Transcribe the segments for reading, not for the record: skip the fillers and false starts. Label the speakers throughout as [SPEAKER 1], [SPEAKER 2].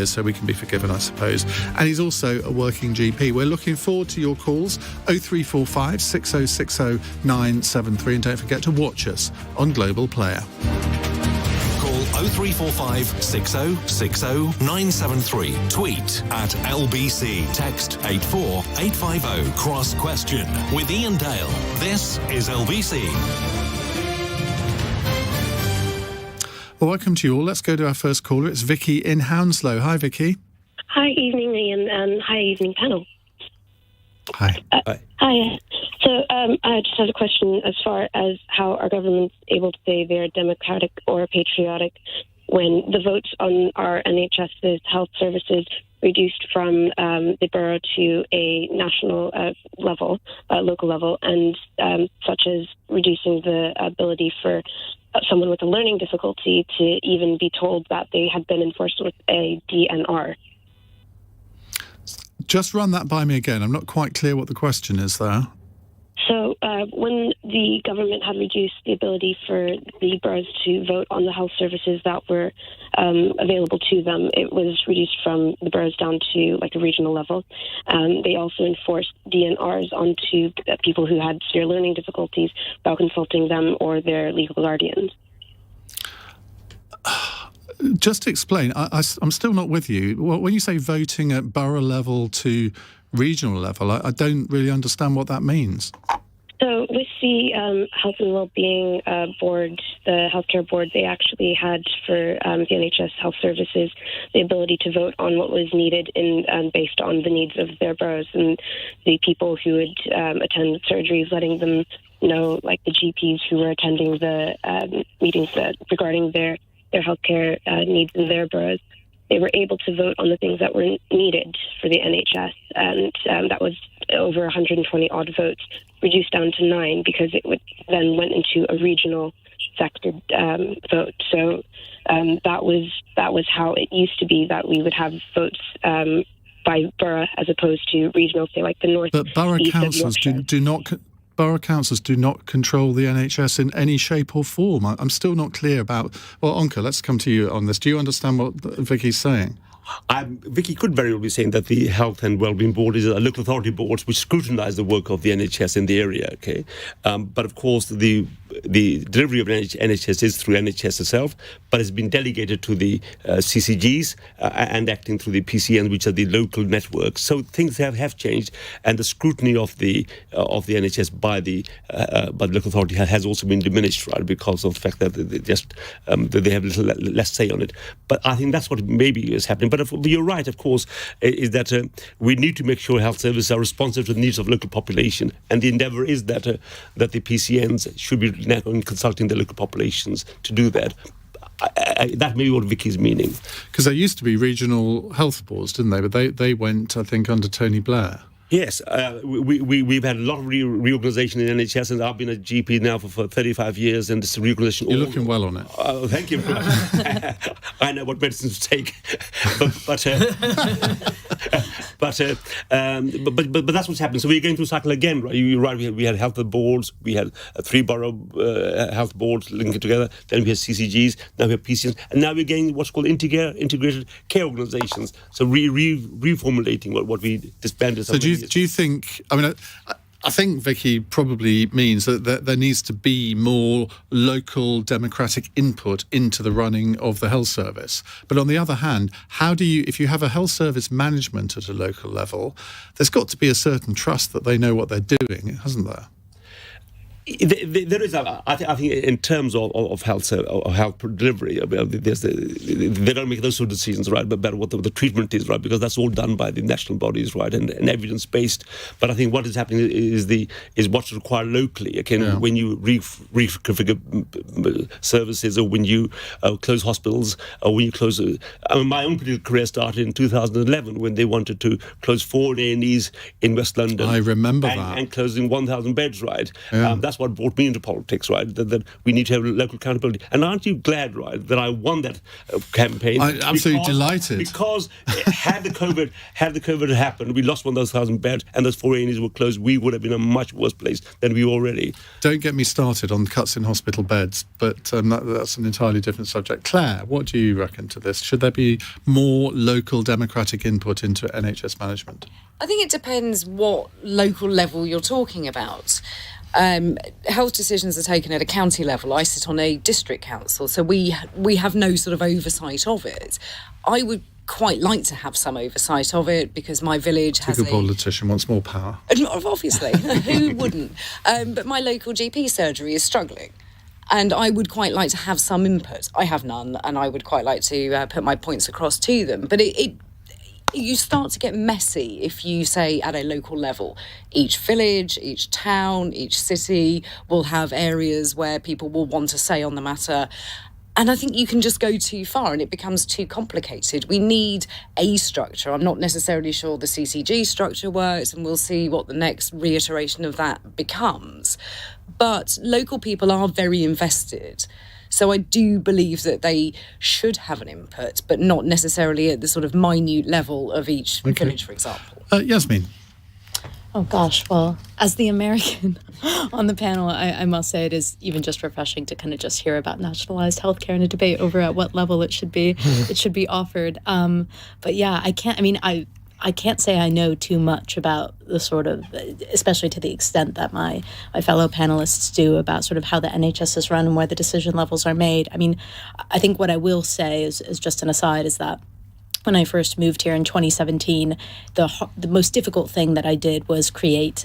[SPEAKER 1] so we can be forgiven, I suppose. And he's also a working GP. We're looking forward to your calls, 0345 6060 973, and don't forget to watch us on Global Player.
[SPEAKER 2] Call 0345 6060 973. Tweet at LBC. Text 84850. Cross question with Iain Dale. This is LBC.
[SPEAKER 1] Well, welcome to you all. Let's go to our first caller. It's Vicky in Hounslow. Hi, Vicky.
[SPEAKER 3] Hi, evening, Iain, and hi, evening panel.
[SPEAKER 1] Hi.
[SPEAKER 3] Hi. So I just had a question as far as how our government's able to say they're democratic or patriotic when the votes on our NHS's health services reduced from the borough to a national level, local level, and such as reducing the ability for someone with a learning difficulty to even be told that they had been enforced with a DNR.
[SPEAKER 1] Just run that by me again. I'm not quite clear what the question is there.
[SPEAKER 3] So when the government had reduced the ability for the boroughs to vote on the health services that were available to them, it was reduced from the boroughs down to like a regional level. They also enforced DNRs onto people who had severe learning difficulties without consulting them or their legal guardians.
[SPEAKER 1] Just explain. I'm still not with you. When you say voting at borough level to regional level, I don't really understand what that means.
[SPEAKER 3] So with the Health and Wellbeing Board, the Healthcare Board, they actually had for the NHS Health Services the ability to vote on what was needed based on the needs of their boroughs and the people who would attend surgeries, letting them know, like the GPs who were attending the meetings regarding their healthcare needs in their boroughs. They were able to vote on the things that were needed for the NHS, and that was over 120 odd votes, reduced down to 9 because it then went into a regional sectored vote. So that was how it used to be, that we would have votes by borough as opposed to regional, say like the north.
[SPEAKER 1] But borough councils do not. Borough councils do not control the NHS in any shape or form. I'm still not clear about... Well, Onkar, let's come to you on this. Do you understand what Vicky's saying?
[SPEAKER 4] Vicky could very well be saying that the Health and Wellbeing Board is a local authority board which scrutinise the work of the NHS in the area, okay? But of course, the delivery of NHS is through NHS itself, but it's been delegated to the CCGs and acting through the PCNs, which are the local networks. So things have changed, and the scrutiny of the NHS by the local authority has also been diminished, right, because of the fact that they have a little less say on it. But I think that's what maybe is happening. But you're right, of course, is that we need to make sure health services are responsive to the needs of local population, and the endeavour is that the PCNs should be now consulting the local populations to do that. That may be what Vicky's meaning.
[SPEAKER 1] Because there used to be regional health boards, didn't they? But they went, I think, under Tony Blair.
[SPEAKER 4] Yes, we've had a lot of reorganisation in NHS, and I've been a GP now for 35 years, and this reorganisation...
[SPEAKER 1] You're looking well on it.
[SPEAKER 4] Thank you. I know what medicines to take, but that's what's happening. So we're going through a cycle again, right? You're right. We had health boards, we had 3 borough health boards linking together. Then we had CCGs. Now we have PCNs, and now we're getting what's called integrated care organisations. So reformulating what we disbanded.
[SPEAKER 1] So do you think... I mean, I think Vicky probably means that there needs to be more local democratic input into the running of the health service. But on the other hand, if you have a health service management at a local level, there's got to be a certain trust that they know what they're doing, hasn't there?
[SPEAKER 4] There is, I think, in terms of health delivery, they don't make those sort of decisions, right? But what the treatment is, right? Because that's all done by the national bodies, right? And evidence based. But I think what is happening is what's required locally. Okay, yeah. When you reconfigure services, or when you close hospitals, or when you close. My own political career started in 2011 when they wanted to close 4 A&Es in West London.
[SPEAKER 1] I remember that.
[SPEAKER 4] And closing 1,000 beds, right?
[SPEAKER 1] Yeah.
[SPEAKER 4] That's that's what brought me into politics, right? That we need to have local accountability. And aren't you glad, right, that I won that campaign?
[SPEAKER 1] I'm absolutely delighted.
[SPEAKER 4] Because had the COVID happened, we lost 1,000 beds, and those 4 A&Es were closed, we would have been in a much worse place than we already.
[SPEAKER 1] Don't get me started on cuts in hospital beds, but that's an entirely different subject. Claire, what do you reckon to this? Should there be more local democratic input into NHS management?
[SPEAKER 5] I think it depends what local level you're talking about. Health decisions are taken at a county level. I sit on a district council, so we have no sort of oversight of it. I would quite like to have some oversight of it because my village has
[SPEAKER 1] a politician wants more power.
[SPEAKER 5] Obviously, who wouldn't? But my local GP surgery is struggling. And I would quite like to have some input. I have none, and I would quite like to put my points across to them. But you start to get messy if you say at a local level. Each village, each town, each city will have areas where people will want to say on the matter. And I think you can just go too far and it becomes too complicated. We need a structure. I'm not necessarily sure the CCG structure works, and we'll see what the next reiteration of that becomes. But local people are very invested. So I do believe that they should have an input, but not necessarily at the sort of minute level of each village, for example.
[SPEAKER 1] Yasmeen.
[SPEAKER 6] Oh, gosh. Well, as the American on the panel, I must say it is even just refreshing to kind of just hear about nationalised healthcare in a debate over at what level it should be offered. But yeah, I can't say I know too much about the sort of, especially to the extent that my fellow panelists do, about sort of how the NHS is run and where the decision levels are made. I mean, I think what I will say is just an aside is that when I first moved here in 2017, the most difficult thing that I did was create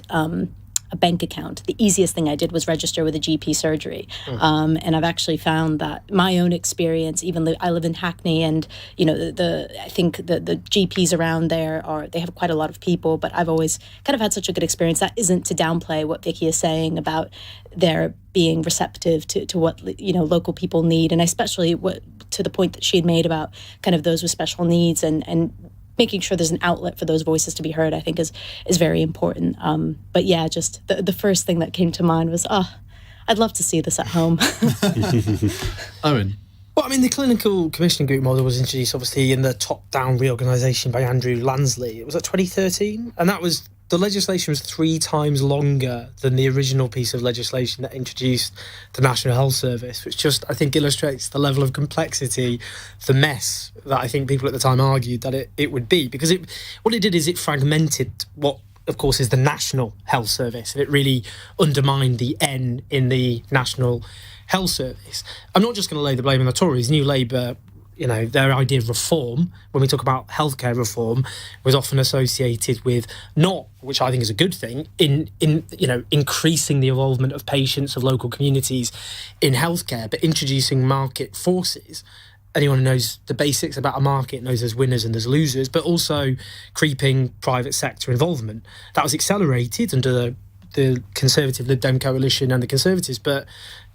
[SPEAKER 6] a bank account. The easiest thing I did was register with a GP surgery. And I've actually found that my own experience, even though I live in Hackney, and I think the GPs around there they have quite a lot of people, but I've always kind of had such a good experience. That isn't to downplay what Vicky is saying about their being receptive to what local people need, and especially to the point that she had made about kind of those with special needs and making sure there's an outlet for those voices to be heard, I think is very important. But yeah, just the first thing that came to mind was, I'd love to see this at home.
[SPEAKER 1] Owen.
[SPEAKER 7] Well, I mean, the clinical commissioning group model was introduced, obviously, in the top-down reorganisation by Andrew Lansley. It was at 2013, and the legislation was 3 times longer than the original piece of legislation that introduced the National Health Service, which just, I think, illustrates the level of complexity, the mess that I think people at the time argued that it would be. Because what it did is it fragmented what, of course, is the National Health Service, and it really undermined the N in the National Health Service. I'm not just going to lay the blame on the Tories. New Labour, their idea of reform, when we talk about healthcare reform, was often associated with not, which I think is a good thing, increasing the involvement of patients, of local communities in healthcare, but introducing market forces. Anyone who knows the basics about a market knows there's winners and there's losers, but also creeping private sector involvement. That was accelerated under the Conservative Lib Dem coalition and the Conservatives, but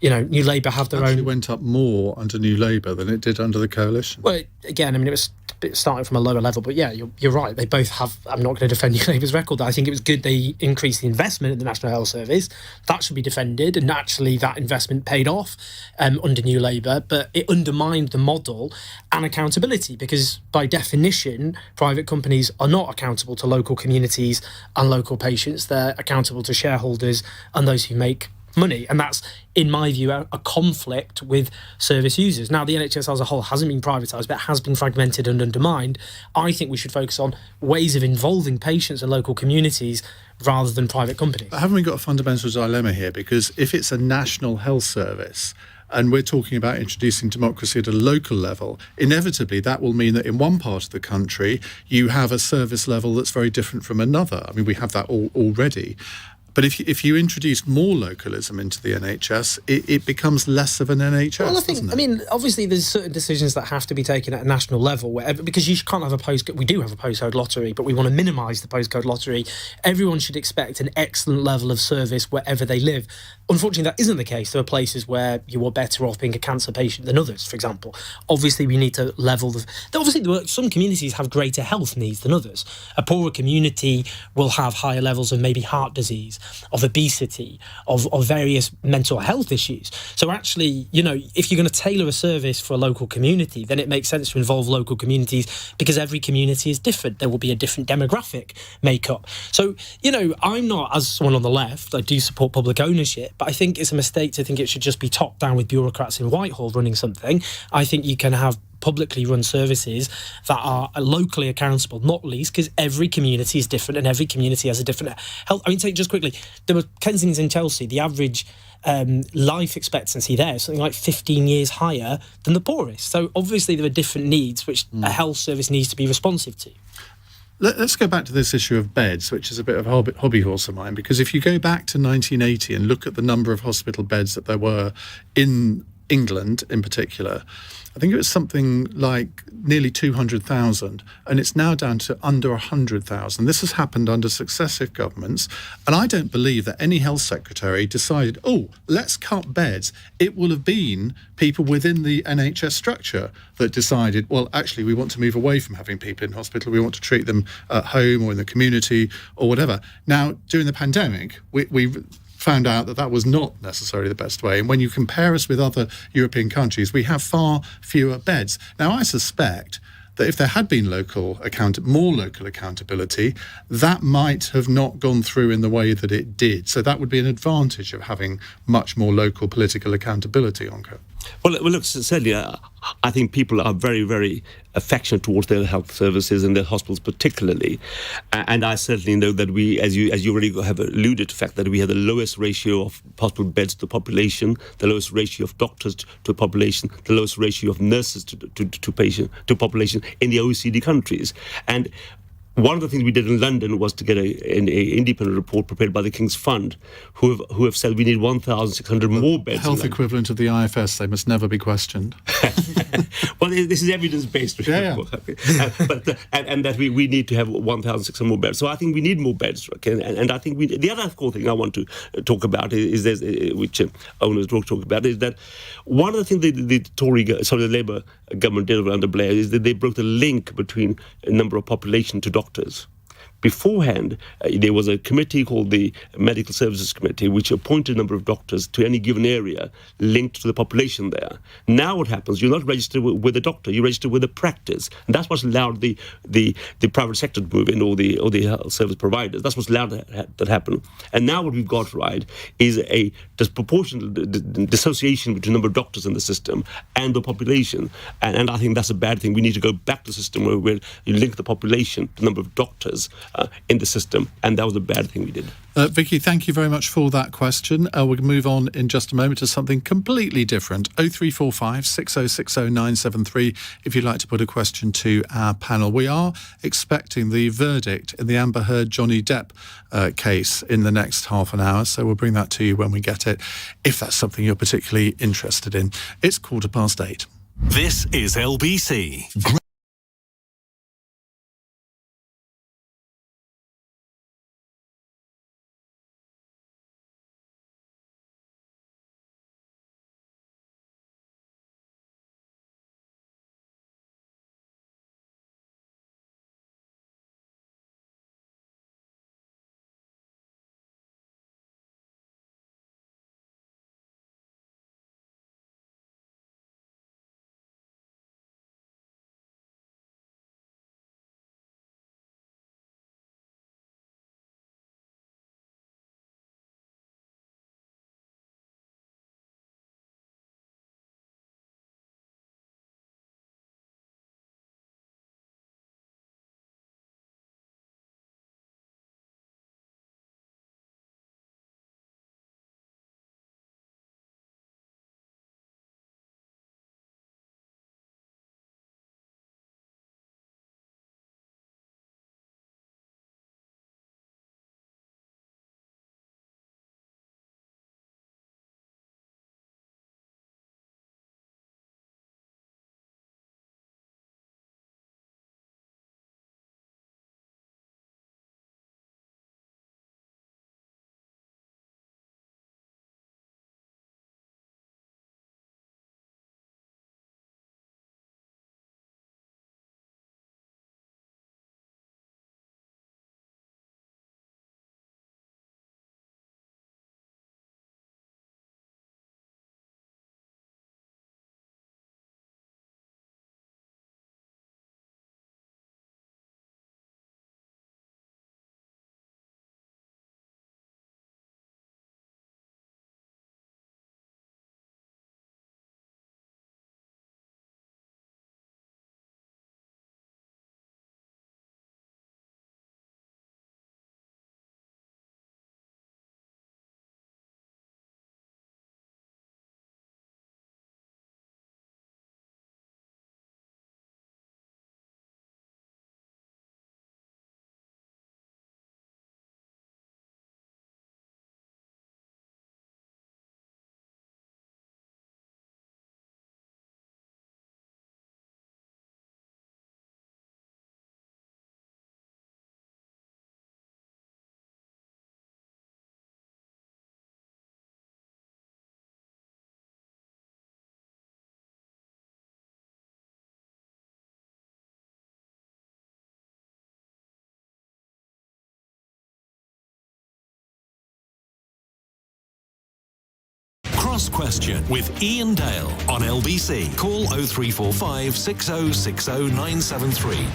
[SPEAKER 7] New Labour have their own. It
[SPEAKER 1] went up more under New Labour than it did under the coalition.
[SPEAKER 7] Well, again, I mean, it was starting from a lower level, but yeah, you're right. They both have. I'm not going to defend New Labour's record. I think it was good they increased the investment in the National Health Service. That should be defended, and actually that investment paid off under New Labour, but it undermined the model and accountability, because by definition, private companies are not accountable to local communities and local patients. They're accountable to shareholders and those who make money, and that's, in my view, a conflict with service users. Now, the NHS as a whole hasn't been privatised, but has been fragmented and undermined. I think we should focus on ways of involving patients and local communities rather than private companies.
[SPEAKER 1] But haven't we got a fundamental dilemma here? Because if it's a national health service and we're talking about introducing democracy at a local level, inevitably that will mean that in one part of the country you have a service level that's very different from another. I mean, we have that already. But if you introduce more localism into the NHS, it becomes less of an NHS.
[SPEAKER 7] Well, I mean, obviously there's certain decisions that have to be taken at a national level, because you can't have we do have a postcode lottery, but we want to minimise the postcode lottery. Everyone should expect an excellent level of service wherever they live. Unfortunately, that isn't the case. There are places where you are better off being a cancer patient than others, for example. Obviously, we need to level some communities have greater health needs than others. A poorer community will have higher levels of maybe heart disease. of obesity, of various mental health issues. So actually, if you're going to tailor a service for a local community, then it makes sense to involve local communities, because every community is different. There will be a different demographic makeup. So, I'm not, as someone on the left, I do support public ownership, but I think it's a mistake to think it should just be top down with bureaucrats in Whitehall running something. I think you can have publicly run services that are locally accountable, not least because every community is different and every community has a different health. I mean, take just quickly, there were Kensington and Chelsea, the average life expectancy there is something like 15 years higher than the poorest. So obviously there are different needs which a health service needs to be responsive to.
[SPEAKER 1] Let's go back to this issue of beds, which is a bit of a hobby horse of mine, because if you go back to 1980 and look at the number of hospital beds that there were in England in particular, I think it was something like nearly 200,000, and it's now down to under 100,000. This has happened under successive governments, and I don't believe that any health secretary decided, let's cut beds. It will have been people within the NHS structure that decided, well, actually, we want to move away from having people in hospital. We want to treat them at home or in the community or whatever. Now, during the pandemic, we found out that was not necessarily the best way. And when you compare us with other European countries, we have far fewer beds. Now, I suspect that if there had been more local accountability, that might have not gone through in the way that it did. So that would be an advantage of having much more local political accountability, Onkar.
[SPEAKER 4] Well, look, certainly, I think people are very, very affectionate towards their health services and their hospitals particularly. And I certainly know that we, as you already have alluded to the fact that we have the lowest ratio of hospital beds to population, the lowest ratio of doctors to population, the lowest ratio of nurses to population in the OECD countries. And one of the things we did in London was to get an independent report prepared by the King's Fund, who have said we need 1,600 more beds.
[SPEAKER 1] Health equivalent of the IFS, they must never be questioned.
[SPEAKER 4] Well, this is evidence-based.
[SPEAKER 1] Yeah.
[SPEAKER 4] And that we need to have 1,600 more beds. So I think we need more beds. Okay? And I think the other core thing I want to talk about is which owners talk about, is that one of the things the Labour government did under Blair is that they broke the link between a number of population to doctors. Beforehand, there was a committee called the Medical Services Committee, which appointed a number of doctors to any given area linked to the population there. Now what happens, you're not registered with a doctor, you're registered with a practice. And that's what's allowed the private sector to move in, or the health service providers. That's what's allowed that happen. And now what we've got, right, is a disproportionate dissociation between the number of doctors in the system and the population. And I think that's a bad thing. We need to go back to a system where you link the population to the number of doctors in the system, and that was a bad thing we did.
[SPEAKER 1] Vicky, thank you very much for that question. We'll move on in just a moment to something completely different. 0345 6060 973 if you'd like to put a question to our panel. We are expecting the verdict in the Amber Heard Johnny Depp case in the next half an hour, so we'll bring that to you when we get it, if that's something you're particularly interested in. It's 8:15.
[SPEAKER 2] This is LBC. Cross Question with Iain Dale on LBC. Call 0345 6060 973.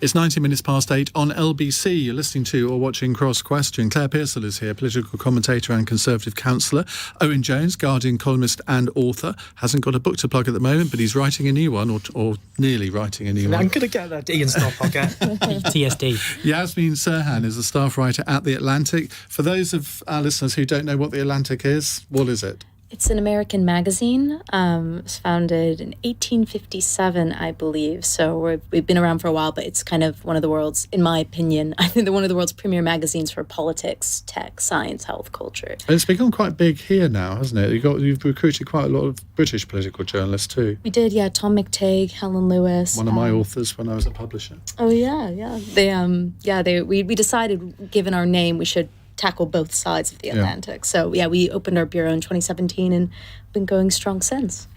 [SPEAKER 1] It's 90 minutes past 8 on LBC. You're listening to or watching Cross Question. Claire Pearsall is here, political commentator and Conservative councillor. Owen Jones, Guardian columnist and author, hasn't got a book to plug at the moment, but he's writing a new one, or nearly writing a new one.
[SPEAKER 7] I'm going to get that Ian stop. I'll get PTSD.
[SPEAKER 1] Yasmeen Serhan is a staff writer at The Atlantic. For those of our listeners who don't know what The Atlantic is, what is it?
[SPEAKER 6] It's an American magazine. It was founded in 1857, I believe. So we've been around for a while, but it's kind of one of the world's, in my opinion, I think they're one of the world's premier magazines for politics, tech, science, health, culture.
[SPEAKER 1] And it's become quite big here now, hasn't it? You've recruited quite a lot of British political journalists too.
[SPEAKER 6] We did, yeah. Tom McTague, Helen Lewis.
[SPEAKER 1] One of my authors when I was a publisher.
[SPEAKER 6] Oh yeah. We decided, given our name, we should tackle both sides of the Atlantic. So yeah, we opened our bureau in 2017 and been going strong since.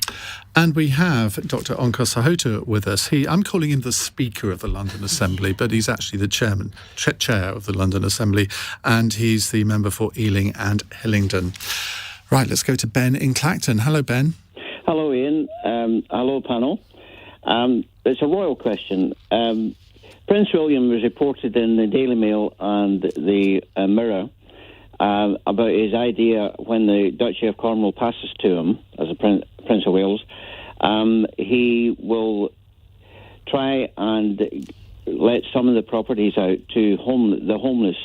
[SPEAKER 1] And we have Dr. Onkar Sahota with us. I'm calling him the Speaker of the London Assembly, but he's actually the chair of the London Assembly, and he's the member for Ealing and Hillingdon. Right, let's go to Ben in Clacton. Hello, Ben.
[SPEAKER 8] Hello, Ian. Hello, panel. It's a royal question. Prince William was reported in the Daily Mail and the Mirror about his idea when the Duchy of Cornwall passes to him as a Prince of Wales. He will try and let some of the properties out to the homeless.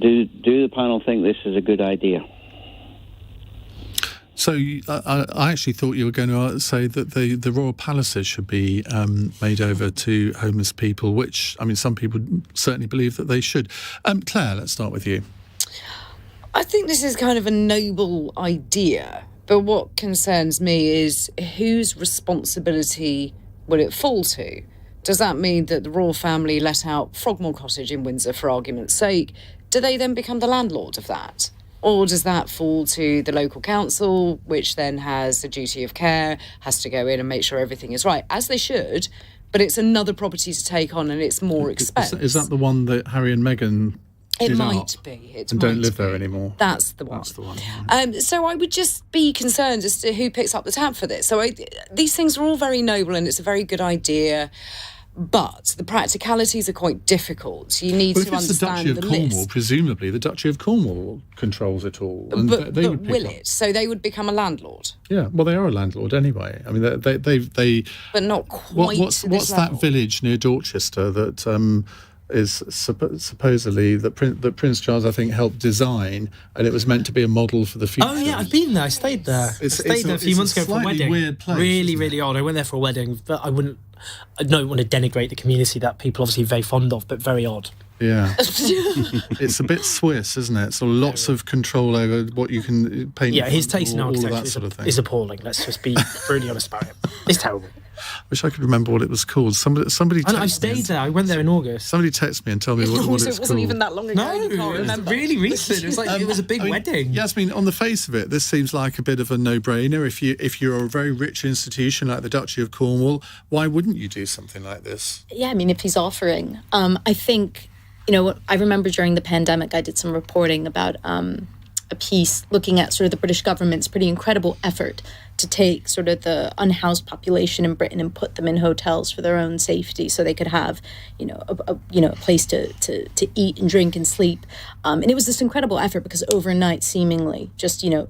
[SPEAKER 8] Do the panel think this is a good idea?
[SPEAKER 1] So I actually thought you were going to say that the royal palaces should be made over to homeless people, which, I mean, some people certainly believe that they should. Claire, let's start with you.
[SPEAKER 5] I think this is kind of a noble idea, but what concerns me is whose responsibility will it fall to? Does that mean that the royal family let out Frogmore Cottage in Windsor, for argument's sake? Do they then become the landlord of that? Or does that fall to the local council, which then has a duty of care, has to go in and make sure everything is right, as they should, but it's another property to take on and it's more expensive.
[SPEAKER 1] Is that the one that Harry and Meghan
[SPEAKER 5] It might be.
[SPEAKER 1] And don't live there anymore?
[SPEAKER 5] That's the one.
[SPEAKER 1] That's the one.
[SPEAKER 5] So I would just be concerned as to who picks up the tab for this. So these things are all very noble and it's a very good idea. But the practicalities are quite difficult. You need to understand the list. But if it's the Duchy of Cornwall,
[SPEAKER 1] presumably the Duchy of Cornwall controls it all. And
[SPEAKER 5] but will it? So they would become a landlord?
[SPEAKER 1] Yeah, well, they are a landlord anyway. I mean, they
[SPEAKER 5] but not quite.
[SPEAKER 1] What's that village near Dorchester that is supposedly that Prince Charles, I think, helped design, and it was meant to be a model for the future.
[SPEAKER 7] Oh yeah, I've been there. I stayed there. I stayed there a few months ago for a wedding.
[SPEAKER 1] Weird place,
[SPEAKER 7] really odd. I went there for a wedding, but I don't want to denigrate the community that people obviously very fond of, but very odd.
[SPEAKER 1] Yeah. It's a bit Swiss, isn't it? So lots of control over what you can paint.
[SPEAKER 7] Yeah, his taste in architecture
[SPEAKER 1] sort of thing
[SPEAKER 7] is appalling. Let's just be really honest about it. It's terrible.
[SPEAKER 1] I wish I could remember what it was called. Somebody.
[SPEAKER 7] I stayed there. I went there in August.
[SPEAKER 1] Somebody texted me and told me what it's called.
[SPEAKER 5] It wasn't even that long ago.
[SPEAKER 7] No,
[SPEAKER 5] you can't remember.
[SPEAKER 7] It was really recent. It was like it was a big wedding.
[SPEAKER 1] Yasmeen, on the face of it, this seems like a bit of a no-brainer. If you're a very rich institution like the Duchy of Cornwall, why wouldn't you do something like this?
[SPEAKER 6] Yeah, I mean, if he's offering, I think, I remember during the pandemic, I did some reporting about a piece looking at sort of the British government's pretty incredible effort to take sort of the unhoused population in Britain and put them in hotels for their own safety, so they could have, a place to eat and drink and sleep. And it was this incredible effort because overnight, seemingly, just in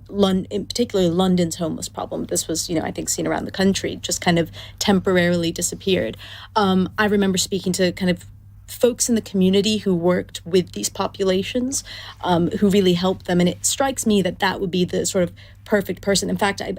[SPEAKER 6] particularly London's homeless problem. This was, I think, seen around the country, just kind of temporarily disappeared. I remember speaking to kind of folks in the community who worked with these populations, who really helped them. And it strikes me that would be the sort of perfect person. In fact, I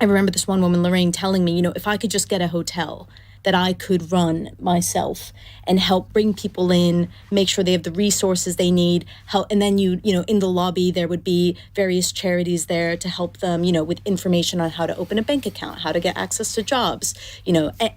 [SPEAKER 6] remember this one woman, Lorraine, telling me, if I could just get a hotel that I could run myself and help bring people in, make sure they have the resources they need, help, and then in the lobby there would be various charities there to help them, with information on how to open a bank account, how to get access to jobs,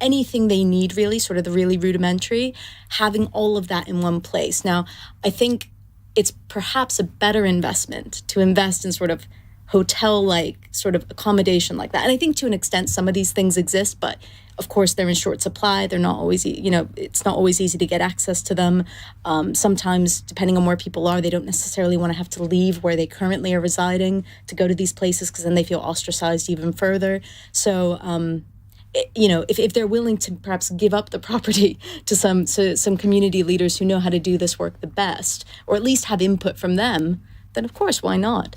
[SPEAKER 6] anything they need really, sort of the really rudimentary, having all of that in one place. Now, I think it's perhaps a better investment to invest in sort of hotel-like sort of accommodation like that. And I think to an extent some of these things exist, but of course they're in short supply. They're not always, it's not always easy to get access to them. Sometimes, depending on where people are, they don't necessarily want to have to leave where they currently are residing to go to these places, because then they feel ostracized even further. So, if they're willing to perhaps give up the property to some community leaders who know how to do this work the best, or at least have input from them, then of course, why not?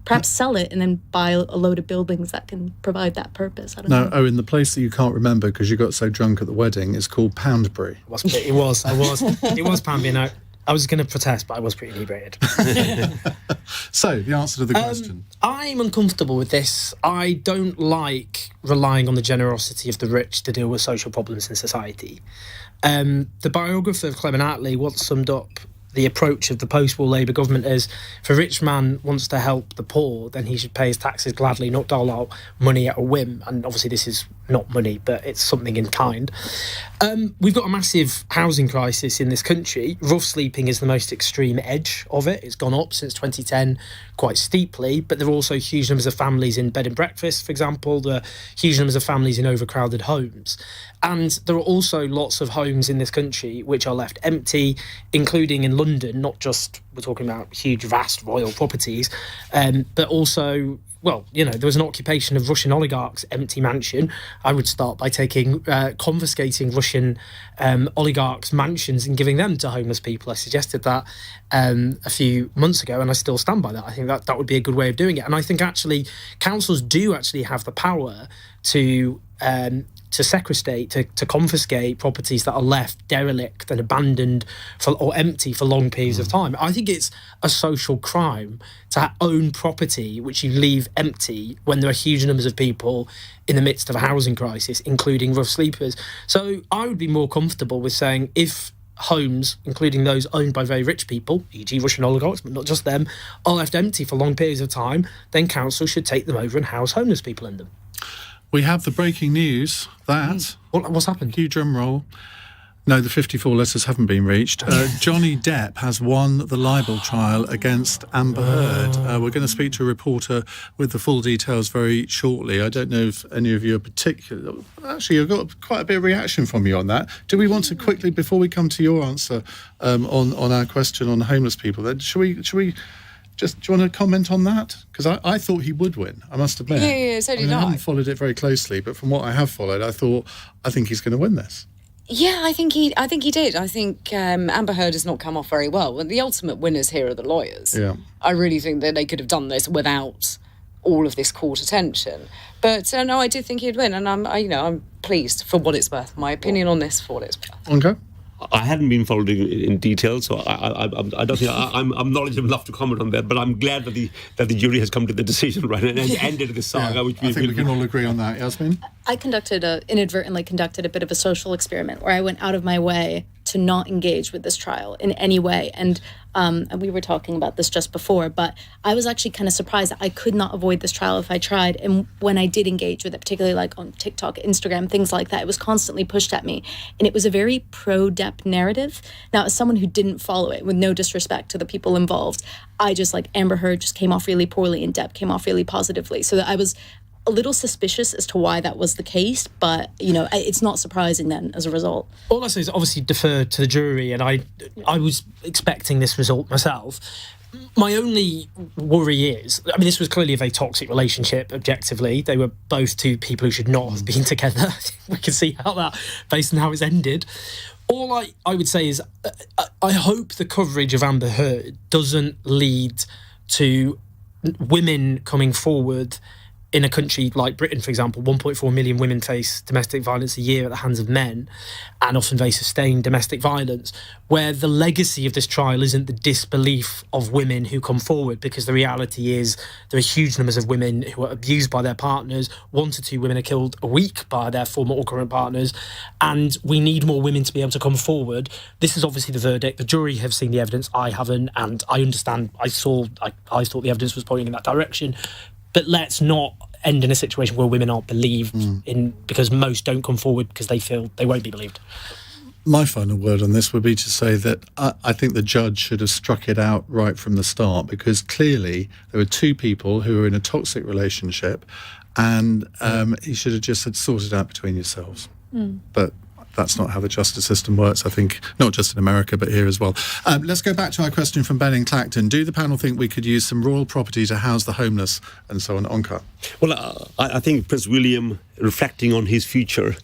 [SPEAKER 6] Perhaps sell it and then buy a load of buildings that can provide that purpose. I don't know.
[SPEAKER 1] Owen, the place that you can't remember because you got so drunk at the wedding is called Poundbury.
[SPEAKER 7] It was Poundbury. No, I was going to protest, but I was pretty inebriated.
[SPEAKER 1] So, the answer to the question.
[SPEAKER 7] I'm uncomfortable with this. I don't like relying on the generosity of the rich to deal with social problems in society. The biographer of Clement Attlee once summed up the approach of the post-war Labour government as, if a rich man wants to help the poor, then he should pay his taxes gladly, not dole out money at a whim. And obviously this is not money, but it's something in kind. We've got a massive housing crisis in this country. Rough sleeping is the most extreme edge of it. It's gone up since 2010 quite steeply, but there are also huge numbers of families in bed and breakfast, for example. There are huge numbers of families in overcrowded homes. And there are also lots of homes in this country which are left empty, including in London, not just, we're talking about huge, vast royal properties, but also, there was an occupation of Russian oligarchs' empty mansion. I would start by confiscating Russian oligarchs' mansions and giving them to homeless people. I suggested that a few months ago, and I still stand by that. I think that would be a good way of doing it. And I think actually councils do actually have the power to sequestrate, to confiscate properties that are left derelict and abandoned or empty for long periods of time. I think it's a social crime to own property which you leave empty when there are huge numbers of people in the midst of a housing crisis, including rough sleepers. So I would be more comfortable with saying, if homes, including those owned by very rich people, e.g. Russian oligarchs, but not just them, are left empty for long periods of time, then council should take them over and house homeless people in them.
[SPEAKER 1] We have the breaking news that...
[SPEAKER 7] What's happened?
[SPEAKER 1] Cue drum roll. No, the 54 letters haven't been reached. Johnny Depp has won the libel trial against Amber Heard. We're going to speak to a reporter with the full details very shortly. I don't know if any of you are particular... Actually, I've got quite a bit of reaction from you on that. Do we want to quickly, before we come to your answer on our question on homeless people, then should we just, do you want to comment on that? Because I thought he would win, I must admit.
[SPEAKER 5] Yeah, so did I.
[SPEAKER 1] I haven't followed it very closely, but from what I have followed, I think he's going to win this.
[SPEAKER 5] Yeah, I think he did. I think Amber Heard has not come off very well. And the ultimate winners here are the lawyers.
[SPEAKER 1] Yeah.
[SPEAKER 5] I really think that they could have done this without all of this court attention. But no, I did think he'd win, and I'm pleased for what it's worth. My opinion on this, for what it's worth.
[SPEAKER 1] Onkar?
[SPEAKER 4] I hadn't been followed in detail, so I don't think I'm knowledgeable enough to comment on that. But I'm glad that the jury has come to the decision, right, and ended the saga. Which
[SPEAKER 1] I think we can all agree on that. Yasmeen?
[SPEAKER 6] I inadvertently conducted a bit of a social experiment where I went out of my way to not engage with this trial in any way. And we were talking about this just before, but I was actually kind of surprised that I could not avoid this trial if I tried. And when I did engage with it, particularly like on TikTok, Instagram, things like that, it was constantly pushed at me. And it was a very pro-Depp narrative. Now, as someone who didn't follow it, with no disrespect to the people involved, I just, like, Amber Heard just came off really poorly and Depp came off really positively. So that I was a little suspicious as to why that was the case, but it's not surprising then as a result.
[SPEAKER 7] All I say is obviously defer to the jury, and I was expecting this result myself. My only worry is, this was clearly a very toxic relationship, objectively. They were both two people who should not have been together. We can see how that, based on how it's ended. All I would say is, I hope the coverage of Amber Heard doesn't lead to women coming forward. In a country like Britain, for example, 1.4 million women face domestic violence a year at the hands of men, and often very sustained domestic violence, where the legacy of this trial isn't the disbelief of women who come forward, because the reality is there are huge numbers of women who are abused by their partners. 1 to 2 women are killed a week by their former or current partners, and we need more women to be able to come forward. This is obviously the verdict. The jury have seen the evidence. I haven't, and I understand. I thought the evidence was pointing in that direction. But let's not end in a situation where women aren't believed in, because most don't come forward because they feel they won't be believed.
[SPEAKER 1] My final word on this would be to say that I think the judge should have struck it out right from the start, because clearly there were two people who were in a toxic relationship, and he should have just said, sort it out between yourselves. But that's not how the justice system works, I think, not just in America, but here as well. Let's go back to our question from Ben in Clacton. Do the panel think we could use some royal property to house the homeless and so on? Onkar.
[SPEAKER 4] Well, I think Prince William, reflecting on his future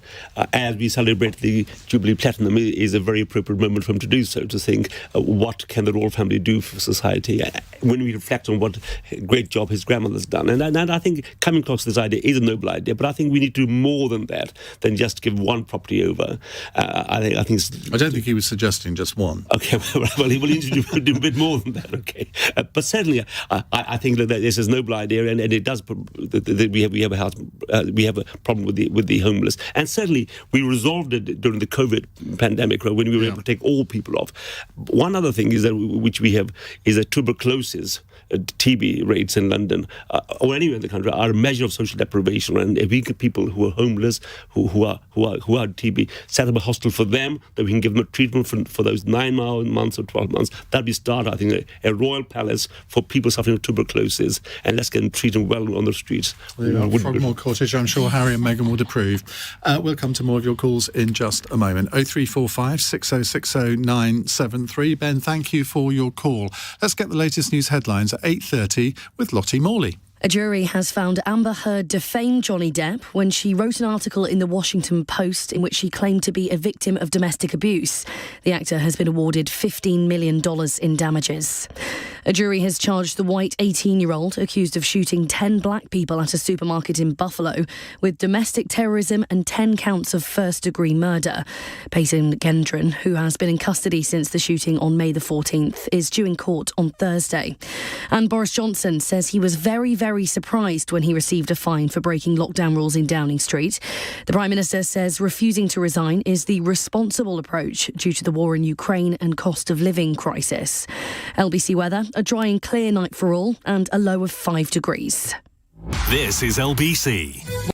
[SPEAKER 4] as we celebrate the Jubilee Platinum, is a very appropriate moment for him to do so, to think what can the royal family do for society when we reflect on what a great job his grandmother's done. And I think coming across this idea is a noble idea, but I think we need to do more than that, than just give one property over. I don't
[SPEAKER 1] think he was suggesting just one.
[SPEAKER 4] Okay, well, he will need to do a bit more than that, okay. But certainly, I think that this is a noble idea, and it does... We have a problem with the homeless, and certainly we resolved it during the COVID pandemic, when we were able to take all people off. One other thing is that which we have is that tuberculosis, TB rates in London or anywhere in the country are a measure of social deprivation, and if we get people who are homeless, who are TB, set up a hostel for them, that we can give them a treatment for those 9 months or 12 months. That'd be start, I think, a royal palace for people suffering from tuberculosis, and let's get them treated well on the streets.
[SPEAKER 1] Frogmore Cottage, I'm sure Harry and Meghan would approve. We'll come to more of your calls in just a moment. 0345 6060 973. Ben, thank you for your call. Let's get the latest news headlines at 8:30 with Lottie Morley.
[SPEAKER 9] A jury has found Amber Heard defamed Johnny Depp when she wrote an article in the Washington Post in which she claimed to be a victim of domestic abuse. The actor has been awarded $15 million in damages. A jury has charged the white 18-year-old accused of shooting 10 black people at a supermarket in Buffalo with domestic terrorism and 10 counts of first-degree murder. Peyton Gendron, who has been in custody since the shooting on May the 14th, is due in court on Thursday. And Boris Johnson says he was very surprised when he received a fine for breaking lockdown rules in Downing Street. The Prime Minister says refusing to resign is the responsible approach due to the war in Ukraine and cost of living crisis. LBC weather, a dry and clear night for all and a low of 5 degrees.
[SPEAKER 2] This is LBC.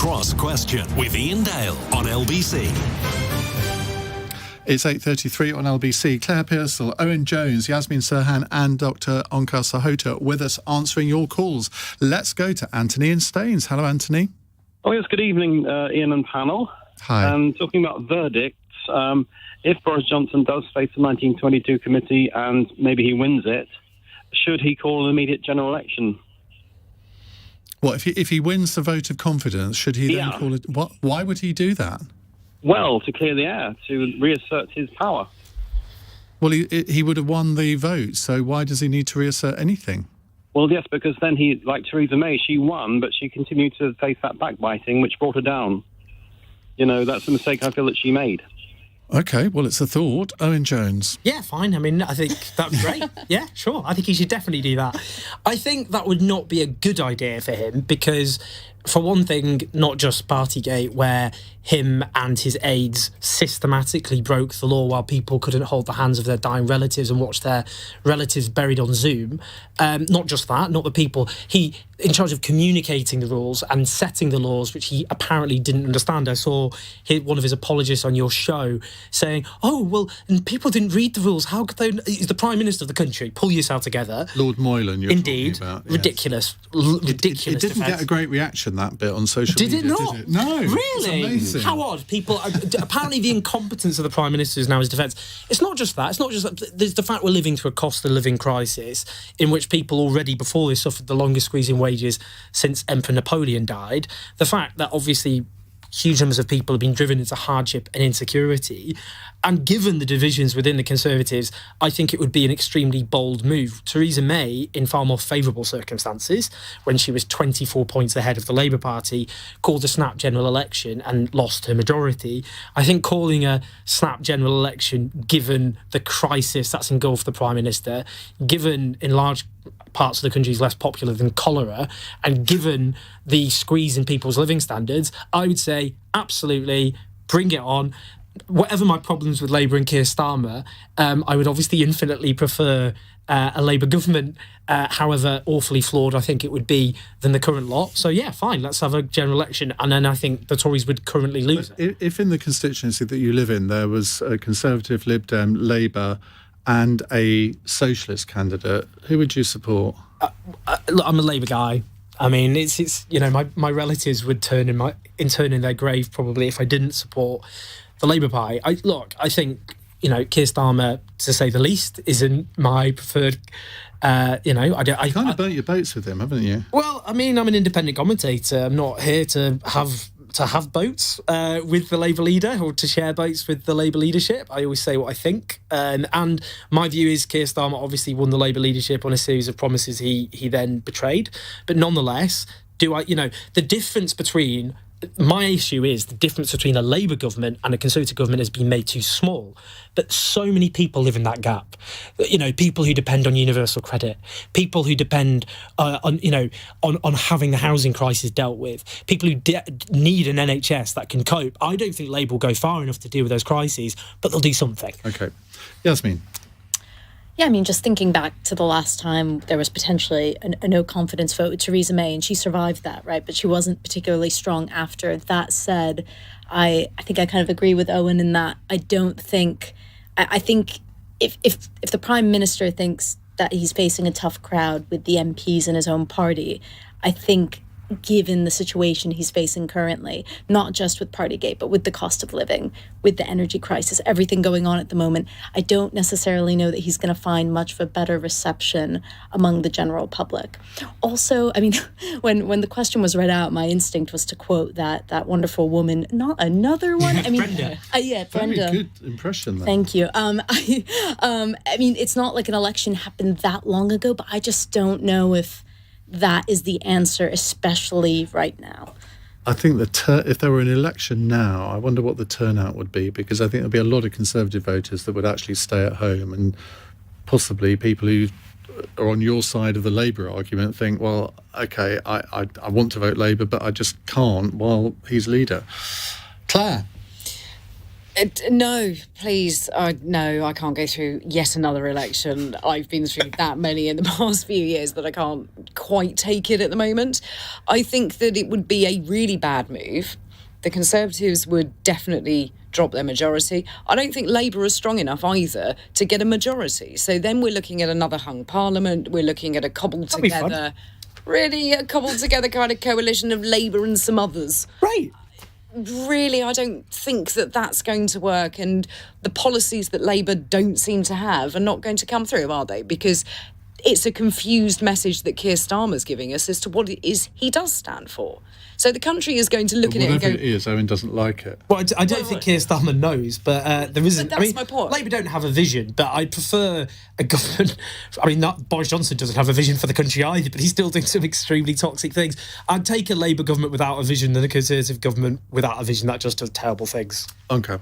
[SPEAKER 2] Cross Question with Iain Dale on LBC.
[SPEAKER 1] It's 8:33 on LBC. Claire Pearsall, Owen Jones, Yasmeen Serhan and Dr. Onkar Sahota with us answering your calls. Let's go to Anthony in Staines. Hello, Anthony.
[SPEAKER 10] Oh, yes, good evening, Ian and panel.
[SPEAKER 1] Hi.
[SPEAKER 10] Talking about verdicts, if Boris Johnson does face the 1922 committee and maybe he wins it, should he call an immediate general election?
[SPEAKER 1] What, if he wins the vote of confidence, should he then call it... What? Why would he do that?
[SPEAKER 10] Well, to clear the air, to reassert his power.
[SPEAKER 1] Well, he would have won the vote, so why does he need to reassert anything?
[SPEAKER 10] Well, yes, because then like Theresa May, she won, but she continued to face that backbiting, which brought her down. You know, that's the mistake I feel that she made.
[SPEAKER 1] OK, well, it's a thought. Owen Jones.
[SPEAKER 7] Yeah, fine. I mean, I think that'd be great. Yeah, sure. I think he should definitely do that. I think that would not be a good idea for him because, for one thing, not just Partygate, where him and his aides systematically broke the law while people couldn't hold the hands of their dying relatives and watch their relatives buried on Zoom. Not just that, not the people. He, in charge of communicating the rules and setting the laws, which he apparently didn't understand. I saw one of his apologists on your show saying, oh, well, and people didn't read the rules. How could they? He's the Prime Minister of the country. Pull yourself together.
[SPEAKER 1] Lord Moylan, you're
[SPEAKER 7] Indeed.
[SPEAKER 1] talking about. Yes.
[SPEAKER 7] Ridiculous. Ridiculous.
[SPEAKER 1] It didn't get a great reaction, that bit, on social
[SPEAKER 7] media,
[SPEAKER 1] did it? No.
[SPEAKER 7] Really?
[SPEAKER 1] It's amazing.
[SPEAKER 7] How odd. People apparently the incompetence of the Prime Minister is now his defence. It's not just that. It's not just that. There's the fact we're living through a cost of living crisis in which people already before this suffered the longest squeeze in wages since Emperor Napoleon died. The fact that obviously huge numbers of people have been driven into hardship and insecurity. And given the divisions within the Conservatives, I think it would be an extremely bold move. Theresa May, in far more favourable circumstances, when she was 24 points ahead of the Labour Party, called a snap general election and lost her majority. I think calling a snap general election, given the crisis that's engulfed the Prime Minister, given in large parts of the country is less popular than cholera, and given the squeeze in people's living standards, I would say absolutely bring it on. Whatever my problems with Labour and Keir Starmer, I would obviously infinitely prefer a Labour government, however awfully flawed I think it would be, than the current lot. So yeah, fine, let's have a general election, and then I think the Tories would currently lose it.
[SPEAKER 1] If in the constituency that you live in there was a Conservative, Lib Dem, Labour and a Socialist candidate, who would you support?
[SPEAKER 7] Look, I'm a Labour guy. I mean, it's you know, my relatives would turn in their grave probably if I didn't support the Labour Party. I think, you know, Keir Starmer, to say the least, isn't my preferred. You know, I
[SPEAKER 1] kind of burnt your boats with him, haven't you?
[SPEAKER 7] Well, I mean, I'm an independent commentator. I'm not here to have boats with the Labour leader or to share boats with the Labour leadership. I always say what I think. And my view is Keir Starmer obviously won the Labour leadership on a series of promises he then betrayed. But nonetheless, the difference between... My issue is the difference between a Labour government and a Conservative government has been made too small. But so many people live in that gap. You know, people who depend on universal credit, people who depend on having the housing crisis dealt with, people who need an NHS that can cope. I don't think Labour will go far enough to deal with those crises, but they'll do something.
[SPEAKER 1] OK. Yasmeen.
[SPEAKER 6] Yeah, I mean, just thinking back to the last time there was potentially a no-confidence vote with Theresa May, and she survived that, right? But she wasn't particularly strong after. That said, I think I kind of agree with Owen in that I don't think... I think if the Prime Minister thinks that he's facing a tough crowd with the MPs in his own party, I think... given the situation he's facing currently, not just with Partygate, but with the cost of living, with the energy crisis, everything going on at the moment, I don't necessarily know that he's going to find much of a better reception among the general public. Also, I mean, when the question was read out, my instinct was to quote that wonderful woman, not another one. I mean,
[SPEAKER 7] Brenda.
[SPEAKER 6] Brenda.
[SPEAKER 1] Very good impression there.
[SPEAKER 6] Thank you. I mean, it's not like an election happened that long ago, but I just don't know if that is the answer, especially right now.
[SPEAKER 1] I think if there were an election now, I wonder what the turnout would be, because I think there'd be a lot of Conservative voters that would actually stay at home, and possibly people who are on your side of the Labour argument think, well, OK, I want to vote Labour, but I just can't while he's leader. Claire?
[SPEAKER 5] No, please. No, I can't go through yet another election. I've been through that many in the past few years that I can't quite take it at the moment. I think that it would be a really bad move. The Conservatives would definitely drop their majority. I don't think Labour is strong enough either to get a majority. So then we're looking at another hung parliament. We're looking at a cobbled together kind of coalition of Labour and some others.
[SPEAKER 7] Right.
[SPEAKER 5] Really, I don't think that that's going to work, and the policies that Labour don't seem to have are not going to come through, are they? Because it's a confused message that Keir Starmer's giving us as to what it is he does stand for. So the country is going to look at it and go...
[SPEAKER 1] Whatever it is, Owen doesn't like it.
[SPEAKER 7] Well, I don't think Keir Starmer knows, but there isn't...
[SPEAKER 5] But that's my point.
[SPEAKER 7] Labour don't have a vision, but I prefer a government... Boris Johnson doesn't have a vision for the country either, but he's still doing some extremely toxic things. I'd take a Labour government without a vision than a Conservative government without a vision that just does terrible things.
[SPEAKER 1] Onkar.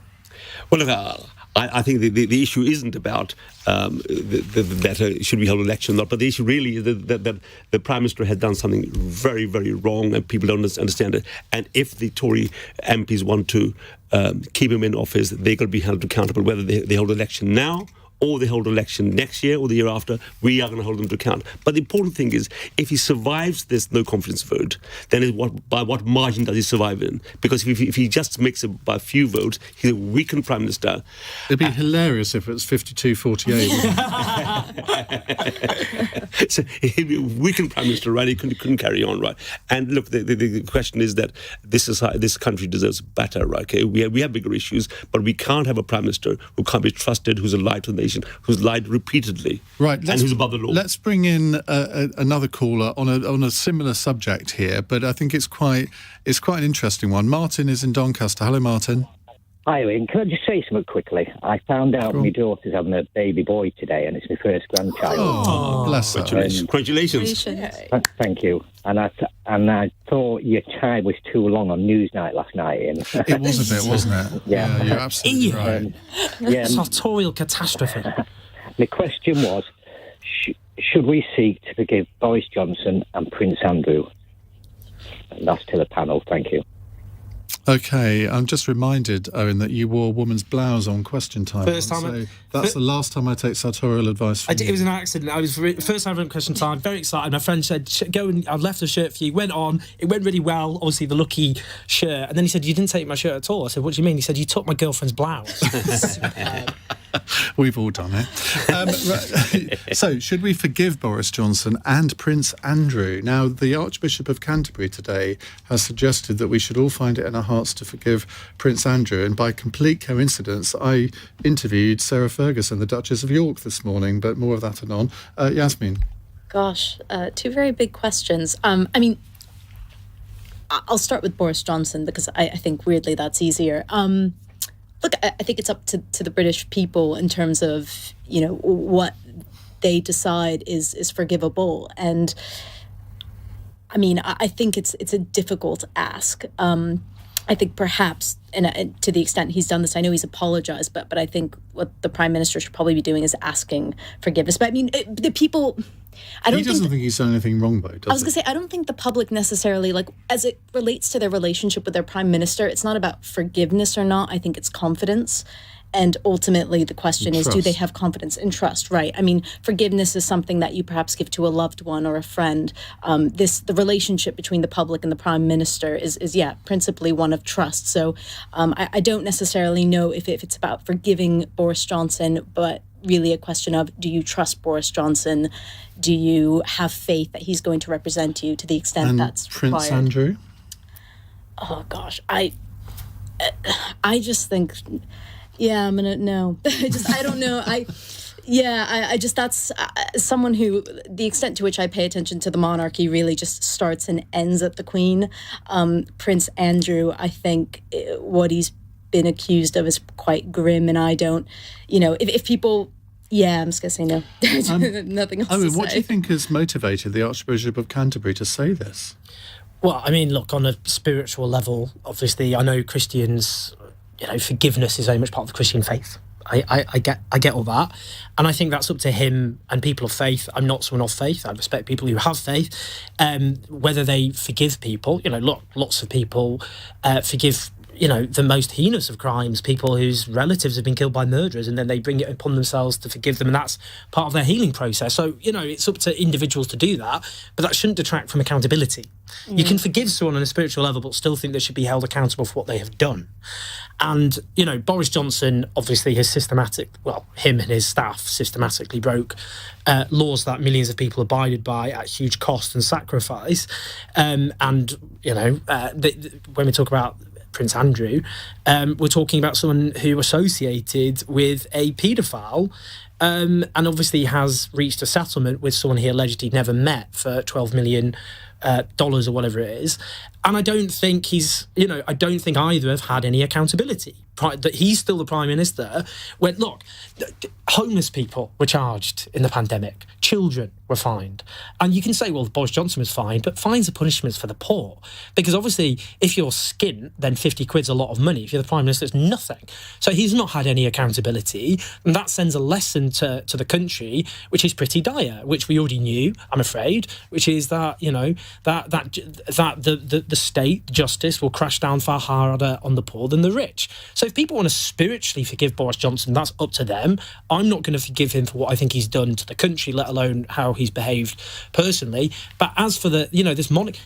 [SPEAKER 4] Well, look, I think the issue isn't about that should we hold an election or not, but the issue really is that the Prime Minister has done something very, very wrong and people don't understand it. And if the Tory MPs want to keep him in office, they're going to be held accountable, whether they hold an election now or they hold an election next year or the year after. We are going to hold them to account. But the important thing is, if he survives this no confidence vote, then by what margin does he survive in? Because if he just makes it by a few votes, he's a weakened Prime Minister.
[SPEAKER 1] It'd be hilarious if it was 52-48.
[SPEAKER 4] So he'd be a weakened Prime Minister, right? He couldn't carry on, right? And look, the question is that this country deserves better, right? Okay? We have bigger issues, but we can't have a Prime Minister who can't be trusted, who's a lie to the nation, who's lied repeatedly,
[SPEAKER 1] right?
[SPEAKER 4] And who's above the law.
[SPEAKER 1] Let's bring in another caller on a similar subject here, but I think it's quite an interesting one. Martin is in Doncaster. Hello, Martin.
[SPEAKER 11] Hi, Ian. Can I just say something quickly? I found out my daughter's having a baby boy today, and it's my first grandchild.
[SPEAKER 1] Oh, bless her.
[SPEAKER 4] Congratulations.
[SPEAKER 11] Thank you. And I thought your time was too long on Newsnight last night, Ian.
[SPEAKER 1] It was a bit, wasn't it?
[SPEAKER 11] Yeah,
[SPEAKER 1] you're absolutely right.
[SPEAKER 7] Sartorial catastrophe.
[SPEAKER 11] The question was, should we seek to forgive Boris Johnson and Prince Andrew? And that's to the panel. Thank you.
[SPEAKER 1] Okay, I'm just reminded, Owen, that you wore a woman's blouse on Question Time.
[SPEAKER 7] First time.
[SPEAKER 1] That's the last time I take sartorial advice from you.
[SPEAKER 7] It was an accident. I was first time on Question Time, very excited. My friend said, go and I left a shirt for you. Went on. It went really well. Obviously, the lucky shirt. And then he said, you didn't take my shirt at all. I said, what do you mean? He said, you took my girlfriend's blouse.
[SPEAKER 1] We've all done it. So, should we forgive Boris Johnson and Prince Andrew? Now, the Archbishop of Canterbury today has suggested that we should all find it in our hearts to forgive Prince Andrew. And by complete coincidence, I interviewed Sarah Ferguson, the Duchess of York, this morning, but more of that anon. Yasmeen.
[SPEAKER 6] Gosh, two very big questions. I mean, I'll start with Boris Johnson because I think, weirdly, that's easier. Look, I think it's up to the British people in terms of, what they decide is forgivable. And, I mean, I think it's a difficult ask. I think perhaps, and to the extent he's done this, I know he's apologized, but I think what the Prime Minister should probably be doing is asking forgiveness. But I mean, the people...
[SPEAKER 1] He doesn't think he's done anything wrong, though, does he?
[SPEAKER 6] I was going to say, I don't think the public necessarily, as it relates to their relationship with their Prime Minister, it's not about forgiveness or not. I think it's confidence. And ultimately, the question is, do they have confidence and trust? Right. I mean, forgiveness is something that you perhaps give to a loved one or a friend. The relationship between the public and the Prime Minister is principally one of trust. So I don't necessarily know if it's about forgiving Boris Johnson, but really a question of, do you trust Boris Johnson? Do you have faith that he's going to represent you to the extent that's required?
[SPEAKER 1] Prince Andrew?
[SPEAKER 6] Oh, gosh. I just think... Yeah, I'm gonna no. I don't know. That's someone who, the extent to which I pay attention to the monarchy really just starts and ends at the Queen. Prince Andrew, I think what he's been accused of is quite grim, and I don't, if people. Yeah, I'm just gonna say no. Nothing else to say.
[SPEAKER 1] What do you think has motivated the Archbishop of Canterbury to say this?
[SPEAKER 7] Well, I mean, look, on a spiritual level, obviously, I know Christians. Forgiveness is very much part of the Christian faith. I get all that. And I think that's up to him and people of faith. I'm not someone of faith. I respect people who have faith. Whether they forgive people, lots of people forgive, the most heinous of crimes, people whose relatives have been killed by murderers, and then they bring it upon themselves to forgive them, and that's part of their healing process. So, it's up to individuals to do that, but that shouldn't detract from accountability. You can forgive someone on a spiritual level, but still think they should be held accountable for what they have done. And, Boris Johnson obviously has him and his staff systematically broke laws that millions of people abided by at huge cost and sacrifice. When we talk about Prince Andrew, we're talking about someone who associated with a paedophile, and obviously has reached a settlement with someone he allegedly never met for $12 million dollars or whatever it is. And I don't think I don't think either have had any accountability. That he's still the Prime Minister. When, look, homeless people were charged in the pandemic. Children were fined. And you can say, well, Boris Johnson was fined, but fines are punishments for the poor. Because obviously, if you're skint, then 50 quid's a lot of money. If you're the Prime Minister, it's nothing. So he's not had any accountability. And that sends a lesson to the country, which is pretty dire, which we already knew, I'm afraid, which is that, the state, justice, will crash down far harder on the poor than the rich. So if people want to spiritually forgive Boris Johnson, that's up to them. I'm not going to forgive him for what I think he's done to the country, let alone how he's behaved personally. But as for this monarch,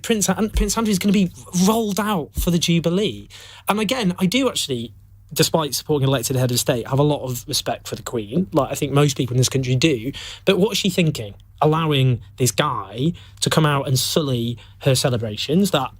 [SPEAKER 7] Prince Andrew is going to be rolled out for the Jubilee. And again, I do actually, despite supporting an elected head of state, have a lot of respect for the Queen. Like I think most people in this country do. But what is she thinking? Allowing this guy to come out and sully her celebrations that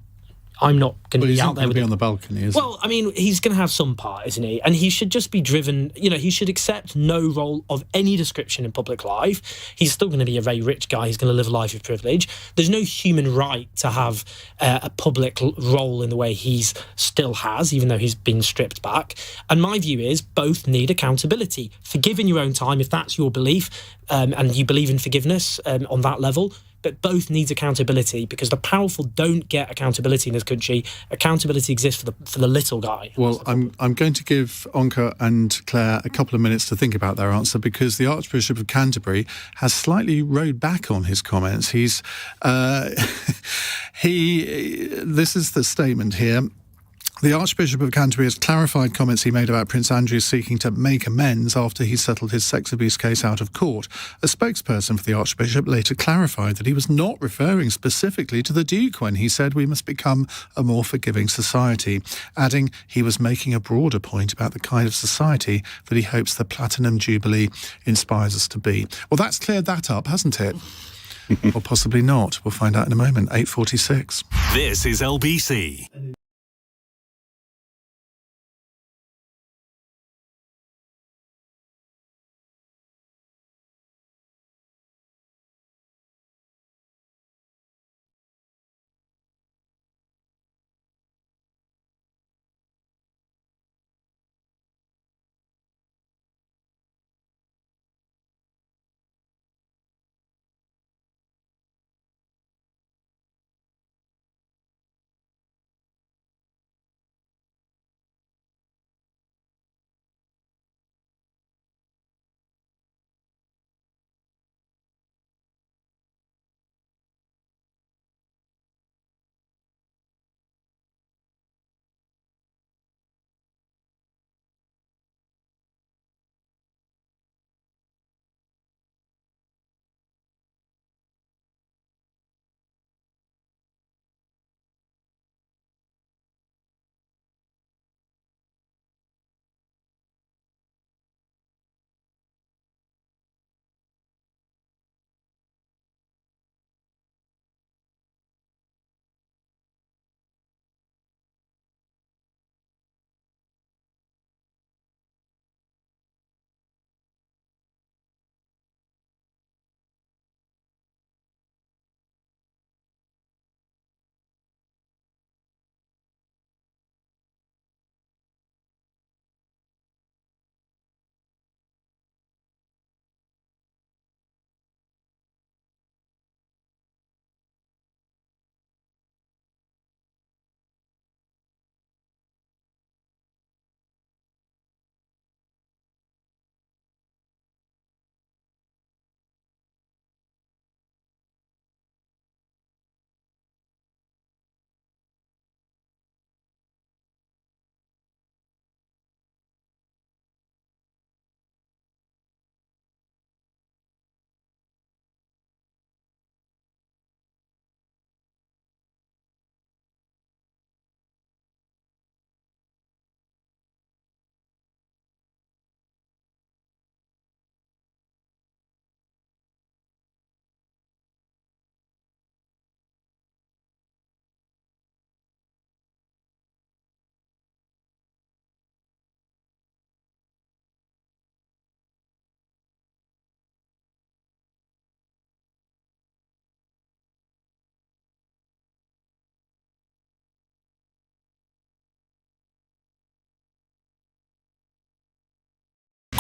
[SPEAKER 7] I'm not going to be out there with him.
[SPEAKER 1] On the balcony, is
[SPEAKER 7] Well, I mean, he's going to have some part, isn't he? And he should just be driven, he should accept no role of any description in public life. He's still going to be a very rich guy. He's going to live a life of privilege. There's no human right to have a public role in the way he's still has, even though he's been stripped back. And my view is both need accountability. Forgive in your own time, if that's your belief, and you believe in forgiveness on that level. But both needs accountability, because the powerful don't get accountability in this country. Accountability exists for the little guy.
[SPEAKER 1] Well, I'm going to give Onkar and Claire a couple of minutes to think about their answer, because the Archbishop of Canterbury has slightly rode back on his comments. This is the statement here. The Archbishop of Canterbury has clarified comments he made about Prince Andrew seeking to make amends after he settled his sex abuse case out of court. A spokesperson for the Archbishop later clarified that he was not referring specifically to the Duke when he said we must become a more forgiving society, adding he was making a broader point about the kind of society that he hopes the Platinum Jubilee inspires us to be. Well, that's cleared that up, hasn't it? Or possibly not. We'll find out in a moment. 8:46.
[SPEAKER 2] This is LBC.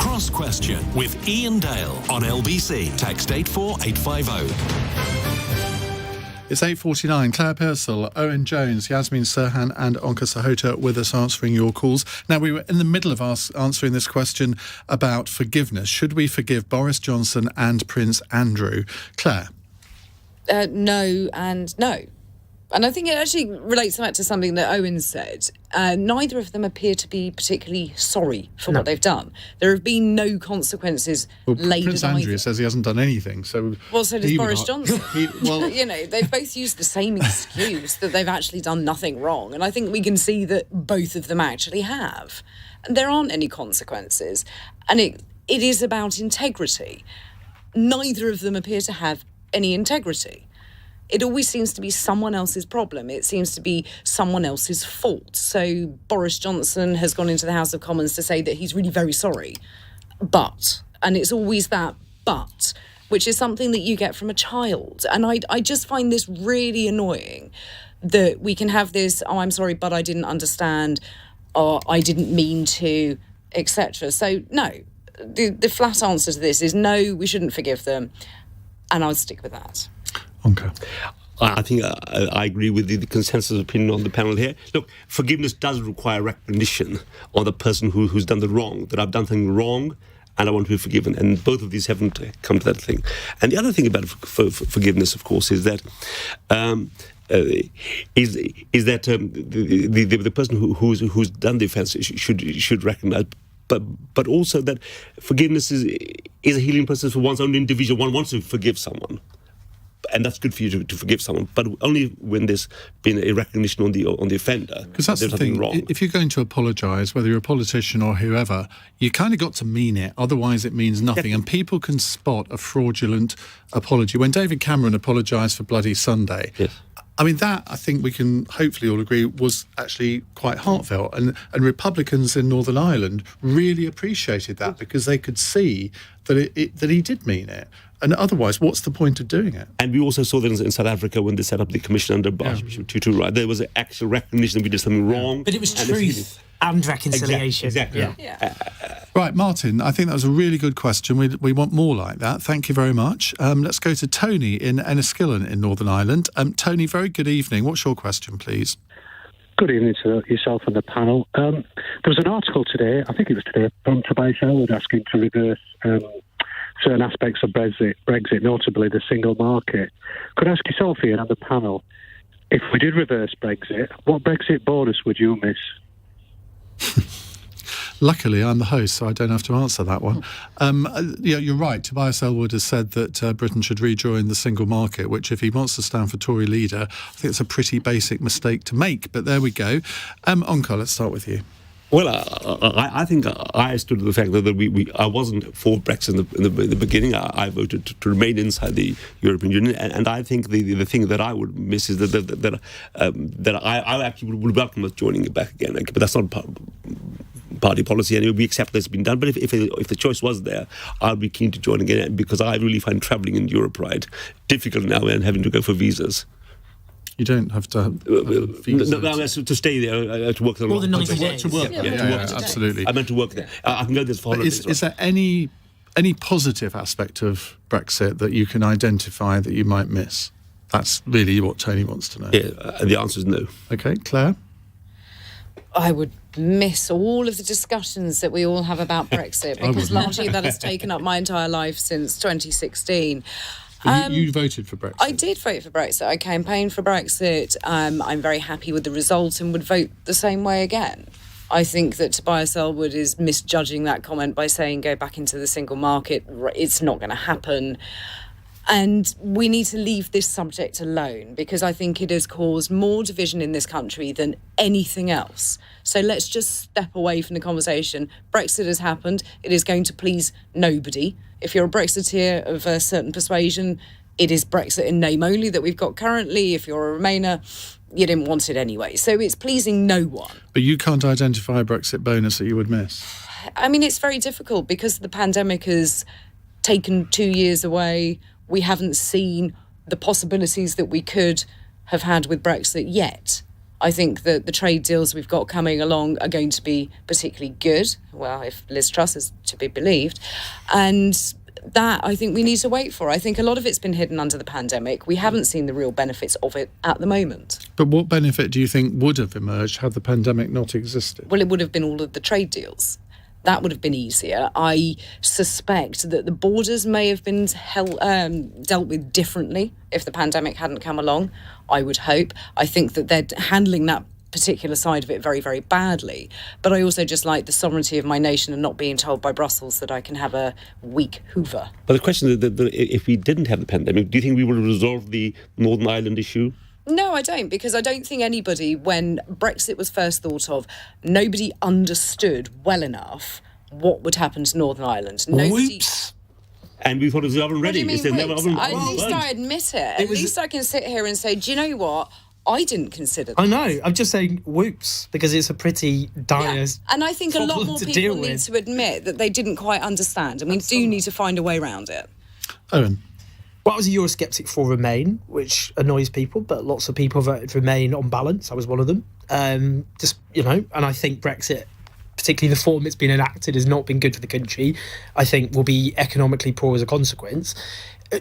[SPEAKER 2] Cross Question with Iain Dale on LBC. Text 84850.
[SPEAKER 1] It's 8:49. Claire Pearsall, Owen Jones, Yasmeen, Serhan and Onkar Sahota with us answering your calls. Now, we were in the middle of answering this question about forgiveness. Should we forgive Boris Johnson and Prince Andrew? Claire?
[SPEAKER 5] No and no. And I think it actually relates back to something that Owen said. Neither of them appear to be particularly sorry for what they've done. There have been no consequences laid
[SPEAKER 1] Prince
[SPEAKER 5] at
[SPEAKER 1] Andrew
[SPEAKER 5] either.
[SPEAKER 1] says he hasn't done anything. So
[SPEAKER 5] does Boris Johnson.
[SPEAKER 1] Well,
[SPEAKER 5] they've both used the same excuse that they've actually done nothing wrong. And I think we can see that both of them actually have. And there aren't any consequences. And it is about integrity. Neither of them appear to have any integrity. It always seems to be someone else's problem. It seems to be someone else's fault. So Boris Johnson has gone into the House of Commons to say that he's really very sorry. And it's always that but, which is something that you get from a child. And I just find this really annoying that we can have this, oh, I'm sorry, but I didn't understand, or I didn't mean to, etc. So no, the flat answer to this is no, we shouldn't forgive them. And I would stick with that.
[SPEAKER 1] Onkar.
[SPEAKER 4] I think I agree with the consensus opinion on the panel here. Look, forgiveness does require recognition on the person who's done the wrong, that I've done something wrong and I want to be forgiven. And both of these haven't come to that thing. And the other thing about forgiveness, of course, is that the person who's done the offence should recognise, but also that forgiveness is a healing process for one's own individual. One wants to forgive someone. And that's good for you to forgive someone, but only when there's been a recognition on the offender.
[SPEAKER 1] Because that's the thing. Wrong. If you're going to apologise, whether you're a politician or whoever, you kind of got to mean it. Otherwise, it means nothing. And people can spot a fraudulent apology. When David Cameron apologised for Bloody Sunday,
[SPEAKER 4] yes.
[SPEAKER 1] I mean, that, I think we can hopefully all agree, was actually quite heartfelt. And Republicans in Northern Ireland really appreciated that because they could see that that he did mean it. And otherwise, what's the point of doing it?
[SPEAKER 4] And we also saw that in South Africa when they set up the commission under Archbishop Tutu, right? There was an actual recognition that we did something wrong.
[SPEAKER 7] But it was truth and reconciliation.
[SPEAKER 4] Exactly.
[SPEAKER 5] Yeah.
[SPEAKER 1] Right, Martin, I think that was a really good question. We want more like that. Thank you very much. Let's go to Tony in Enniskillen in Northern Ireland. Tony, very good evening. What's your question, please?
[SPEAKER 12] Good evening to yourself and the panel. There was an article today, I think it was today, from Tobias Ellwood asking to reverse certain aspects of Brexit, notably the single market. Could I ask yourself, Iain, and the panel, if we did reverse Brexit, what Brexit bonus would you miss?
[SPEAKER 1] Luckily, I'm the host, so I don't have to answer that one. You're right. Tobias Ellwood has said that Britain should rejoin the single market, which, if he wants to stand for Tory leader, I think it's a pretty basic mistake to make. But there we go. Onkar, let's start with you.
[SPEAKER 4] Well, I think I stood the fact that I wasn't for Brexit in the beginning. I voted to remain inside the European Union, and I think the thing that I would miss is that I actually would welcome us joining it back again. But that's not party policy, and we accept that's been done. But if the choice was there, I'd be keen to join again because I really find travelling in Europe difficult now and having to go for visas.
[SPEAKER 1] You don't have to have visas.
[SPEAKER 4] To stay there, to work there.
[SPEAKER 7] More than 90 days.
[SPEAKER 1] To work there, absolutely.
[SPEAKER 4] I meant to work there. I can go there for holidays.
[SPEAKER 1] Is there any positive aspect of Brexit that you can identify that you might miss? That's really what Tony wants to know.
[SPEAKER 4] Yeah, the answer is no.
[SPEAKER 1] Okay, Claire?
[SPEAKER 5] I would miss all of the discussions that we all have about Brexit because largely that has taken up my entire life since 2016.
[SPEAKER 1] You voted for Brexit?
[SPEAKER 5] I did vote for Brexit. I campaigned for Brexit. I'm very happy with the result and would vote the same way again. I think that Tobias Ellwood is misjudging that comment by saying go back into the single market. It's not going to happen. And we need to leave this subject alone because I think it has caused more division in this country than anything else. So let's just step away from the conversation. Brexit has happened. It is going to please nobody. If you're a Brexiteer of a certain persuasion, it is Brexit in name only that we've got currently. If you're a Remainer, you didn't want it anyway. So it's pleasing no one.
[SPEAKER 1] But you can't identify a Brexit bonus that you would miss?
[SPEAKER 5] I mean, it's very difficult because the pandemic has taken 2 years away. We haven't seen the possibilities that we could have had with Brexit yet. I think that the trade deals we've got coming along are going to be particularly good. Well, if Liz Truss is to be believed. And that I think we need to wait for. I think a lot of it's been hidden under the pandemic. We haven't seen the real benefits of it at the moment.
[SPEAKER 1] But what benefit do you think would have emerged had the pandemic not existed?
[SPEAKER 5] Well, it would have been all of the trade deals. That would have been easier. I suspect that the borders may have been dealt with differently if the pandemic hadn't come along, I would hope. I think that they're handling that particular side of it very, very badly. But I also just like the sovereignty of my nation and not being told by Brussels that I can have a weak Hoover.
[SPEAKER 4] But the question is, if we didn't have the pandemic, do you think we would have resolved the Northern Ireland issue?
[SPEAKER 5] No, I don't, because I don't think anybody, when Brexit was first thought of, nobody understood well enough what would happen to Northern Ireland.
[SPEAKER 4] Whoops! And we thought it was oven ready.
[SPEAKER 5] What do you mean, at least I admit it. At least I can sit here and say, do you know what? I didn't consider that.
[SPEAKER 7] I know. I'm just saying whoops, because it's a pretty dire
[SPEAKER 5] And I think a lot more people need to admit that they didn't quite understand, and we do need to find a way around it.
[SPEAKER 1] Owen?
[SPEAKER 7] Well, I was a Eurosceptic for Remain, which annoys people, but lots of people voted Remain on balance. I was one of them. And I think Brexit, particularly the form it's been enacted, has not been good for the country. I think will be economically poor as a consequence.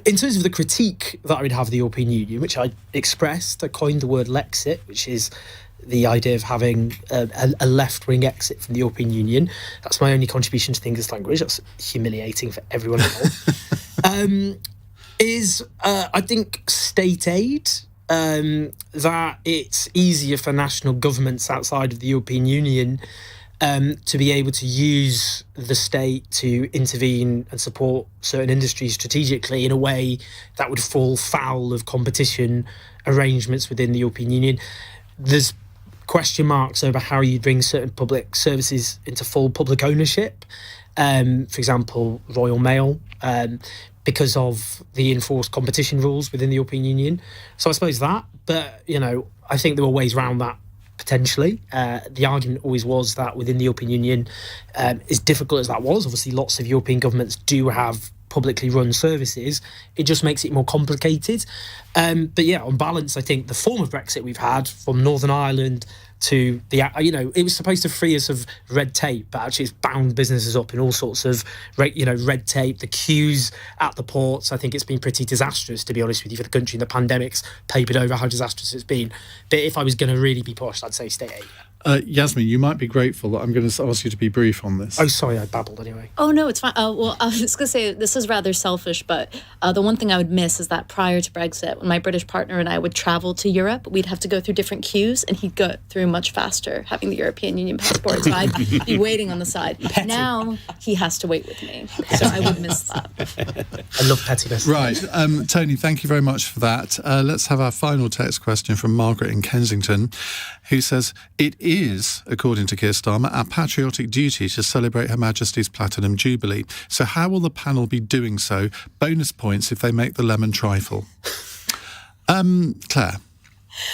[SPEAKER 7] In terms of the critique that I would have of the European Union, which I expressed, I coined the word Lexit, which is the idea of having a left-wing exit from the European Union. That's my only contribution to the English language. That's humiliating for everyone involved. I think state aid, that it's easier for national governments outside of the European Union to be able to use the state to intervene and support certain industries strategically in a way that would fall foul of competition arrangements within the European Union. There's question marks over how you bring certain public services into full public ownership. For example, Royal Mail, because of the enforced competition rules within the European Union. So I suppose that, but, I think there were ways around that potentially. The argument always was that within the European Union, as difficult as that was, obviously lots of European governments do have publicly run services, it just makes it more complicated. But yeah, on balance, I think the form of Brexit we've had from Northern Ireland to the, it was supposed to free us of red tape, but actually it's bound businesses up in all sorts of, red tape, the queues at the ports. I think it's been pretty disastrous, to be honest with you, for the country, and the pandemic's papered over how disastrous it's been. But if I was going to really be pushed, I'd say state aid.
[SPEAKER 1] Yasmeen, you might be grateful that I'm going to ask you to be brief on this.
[SPEAKER 7] Oh, sorry, I babbled anyway.
[SPEAKER 6] Oh, no, it's fine. Well, I was going to say, this is rather selfish, but the one thing I would miss is that prior to Brexit, when my British partner and I would travel to Europe, we'd have to go through different queues, and he'd go through much faster having the European Union passport. So I'd be waiting on the side.
[SPEAKER 7] Petty.
[SPEAKER 6] Now he has to wait with me. So I would miss that.
[SPEAKER 7] I love pettiness.
[SPEAKER 1] Right. Tony, thank you very much for that. Let's have our final text question from Margaret in Kensington, who says, it is, according to Keir Starmer, our patriotic duty to celebrate Her Majesty's Platinum Jubilee. So how will the panel be doing so? Bonus points if they make the lemon trifle. Claire,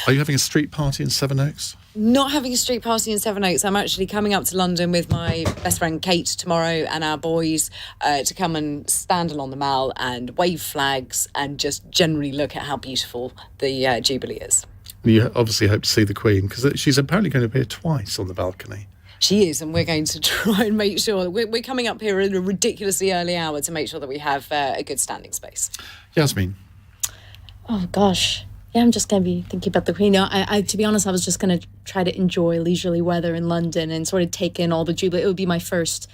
[SPEAKER 1] are you having a street party in Sevenoaks?
[SPEAKER 5] Not having a street party in Sevenoaks. I'm actually coming up to London with my best friend Kate tomorrow and our boys to come and stand along the Mall and wave flags and just generally look at how beautiful the Jubilee is.
[SPEAKER 1] You obviously hope to see the Queen, because she's apparently going to appear twice on the balcony.
[SPEAKER 5] She is, and we're going to try and make sure. We're coming up here at a ridiculously early hour to make sure that we have a good standing space.
[SPEAKER 1] Yasmeen?
[SPEAKER 6] Oh, gosh. Yeah, I'm just going to be thinking about the Queen. No, I to be honest, I was just going to try to enjoy leisurely weather in London and sort of take in all the Jubilee. It would be my first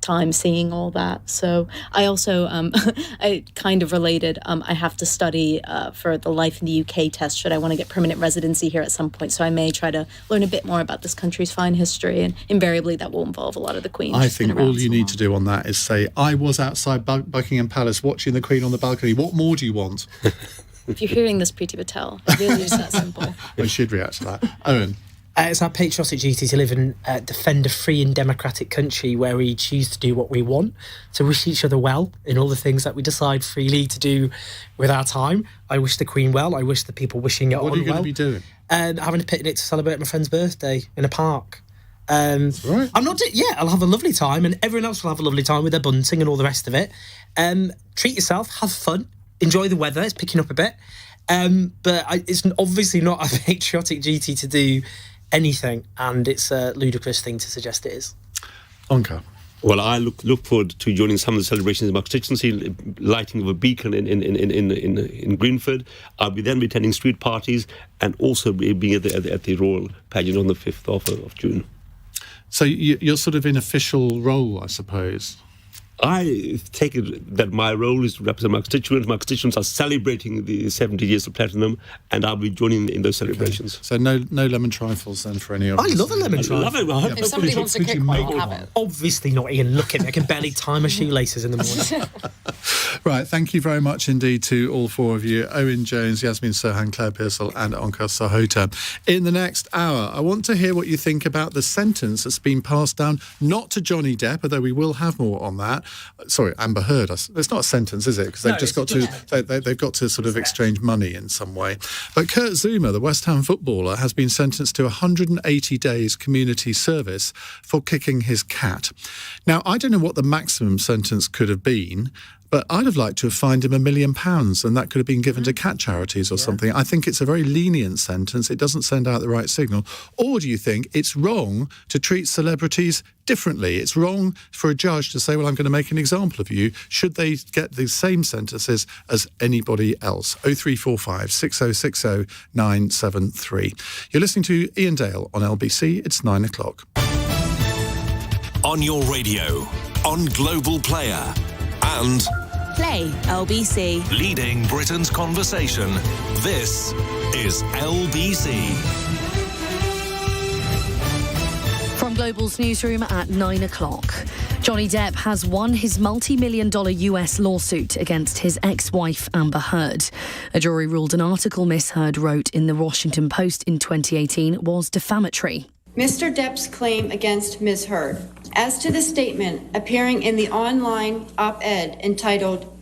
[SPEAKER 6] time seeing all that. So I also, I kind of related, I have to study for the Life in the UK test should I want to get permanent residency here at some point. So I may try to learn a bit more about this country's fine history, and invariably that will involve a lot of the Queen.
[SPEAKER 1] I think all you need to do on that is say, I was outside Buckingham Palace watching the Queen on the balcony. What more do you want?
[SPEAKER 6] If you're hearing this, Preeti Patel, it really is that simple.
[SPEAKER 1] We should react to that. Owen?
[SPEAKER 7] It's our patriotic duty to live and defend a free and democratic country where we choose to do what we want, to wish each other well in all the things that we decide freely to do with our time. I wish the Queen well. I wish the people wishing it on well.
[SPEAKER 1] What are you going to be doing?
[SPEAKER 7] Having a picnic to celebrate my friend's birthday in a park.
[SPEAKER 1] Right.
[SPEAKER 7] I'll have a lovely time, and everyone else will have a lovely time with their bunting and all the rest of it. Treat yourself, have fun, enjoy the weather. It's picking up a bit. But it's obviously not a patriotic duty to do anything, and it's a ludicrous thing to suggest it is.
[SPEAKER 1] Onkar.
[SPEAKER 4] Well, I look forward to joining some of the celebrations in my constituency, lighting of a beacon in Greenford. I'll be then attending street parties and also being at the Royal Pageant on the 5th of June.
[SPEAKER 1] So you're sort of in official role, I suppose.
[SPEAKER 4] I take it that my role is to represent my constituents. My constituents are celebrating the 70 years of platinum, and I'll be joining in those celebrations.
[SPEAKER 1] Okay. So no lemon trifles then for any of us.
[SPEAKER 7] I love a lemon trifle.
[SPEAKER 4] I love it.
[SPEAKER 5] If somebody wants to cook one, I'll have it.
[SPEAKER 7] Obviously not, Ian. Look at me. I can barely tie my shoelaces in the morning.
[SPEAKER 1] Right, thank you very much indeed to all four of you, Owen Jones, Yasmeen, Serhan, Claire Pearsall and Onkar Sahota. In the next hour, I want to hear what you think about the sentence that's been passed down, not to Johnny Depp, although we will have more on that. Sorry, Amber Heard. It's not a sentence, is it? Because they've got to sort of exchange money in some way. But Kurt Zouma, the West Ham footballer, has been sentenced to 180 days community service for kicking his cat. Now, I don't know what the maximum sentence could have been, but I'd have liked to have fined him £1 million, and that could have been given to cat charities or something. I think it's a very lenient sentence. It doesn't send out the right signal. Or do you think it's wrong to treat celebrities differently? It's wrong for a judge to say, well, I'm going to make an example of you. Should they get the same sentences as anybody else? 0345 6060 973. You're listening to Iain Dale on LBC. It's 9 o'clock.
[SPEAKER 2] On your radio, on Global Player, and
[SPEAKER 13] Play LBC.
[SPEAKER 2] leading Britain's conversation. This is LBC.
[SPEAKER 9] From Global's newsroom at 9 o'clock. Johnny Depp has won his multi-million-dollar US lawsuit against his ex-wife Amber Heard. A jury ruled an article Miss Heard wrote in the Washington Post in 2018 was defamatory.
[SPEAKER 14] Mr. Depp's claim against Ms. Heard. As to the statement appearing in the online op-ed entitled